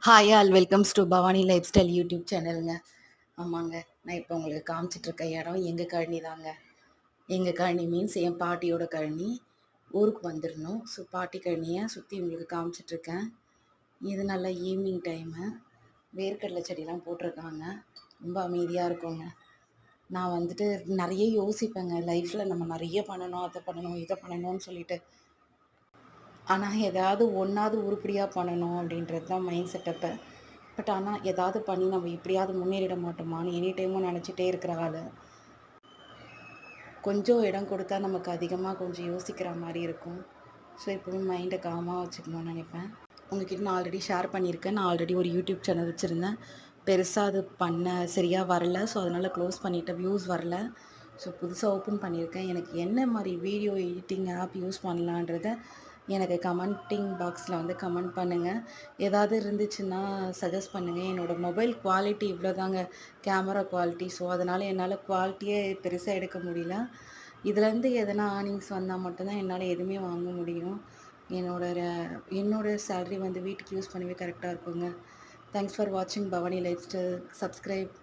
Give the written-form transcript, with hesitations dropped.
Hi all welcomes to Bhavani life style YouTube சேனலுங்க. ஆமாங்க, நான் இப்போ உங்களுக்கு காமிச்சிட்ருக்க இடம் எங்கள் கழனி தாங்க. எங்கள் கழனி மீன்ஸ் என் பாட்டியோட கழனி. ஊருக்கு வந்துடணும். ஸோ பாட்டி கழனியை சுற்றி உங்களுக்கு காமிச்சிட்ருக்கேன். இது நல்ல ஈவினிங் டைமு. வேர்க்கடலை செடிலாம் போட்டிருக்காங்க. ரொம்ப அமைதியாக இருக்குங்க. நான் வந்துட்டு நிறைய யோசிப்பேங்க, லைஃப்பில் நம்ம நிறைய பண்ணணும், அதை பண்ணணும், இதை பண்ணணும்னு சொல்லிட்டு. ஆனால் ஏதாவது ஒன்றாவது உருப்படியாக பண்ணணும் அப்படின்றது தான் மைண்ட் செட்டப்பை. பட் ஆனால் ஏதாவது பண்ணி நம்ம எப்படியாவது முன்னேறிட மாட்டோமான்னு எனி டைமும் நினச்சிட்டே இருக்கிற ஆள். கொஞ்சம் இடம் கொடுத்தா நமக்கு அதிகமாக கொஞ்சம் யோசிக்கிற மாதிரி இருக்கும். ஸோ எப்போவுமே மைண்டை காமாக வச்சுக்கணும்னு நினைப்பேன். உங்ககிட்ட நான் ஆல்ரெடி ஷேர் பண்ணியிருக்கேன். நான் ஆல்ரெடி ஒரு யூடியூப் சேனல் வச்சுருந்தேன். பெருசாக அது பண்ண சரியாக வரல. ஸோ அதனால் க்ளோஸ் பண்ணிவிட்டேன், வியூஸ் வரல. ஸோ புதுசாக ஓப்பன் பண்ணியிருக்கேன். எனக்கு என்ன மாதிரி வீடியோ எடிட்டிங் ஆப் யூஸ் பண்ணலான்றத எனக்கு கமெண்டிங் பாக்ஸில் வந்து கமெண்ட் பண்ணுங்கள். ஏதாவது இருந்துச்சுன்னா சஜஸ்ட் பண்ணுங்கள். என்னோடய மொபைல் குவாலிட்டி இவ்வளோ தாங்க, கேமரா குவாலிட்டி. ஸோ அதனால் என்னால் குவாலிட்டியே பெருசாக எடுக்க முடியல. இதுலேருந்து எதனா ஏர்னிங்ஸ் வந்தால் மட்டும்தான் என்னால் எதுவுமே வாங்க முடியும். என்னோட சேலரி வந்து வீட்டுக்கு யூஸ் பண்ணவே கரெக்டாக இருக்குங்க. தேங்க்ஸ் ஃபார் வாட்சிங் பவானி லைஃப் ஸ்டைல். சப்ஸ்கிரைப்.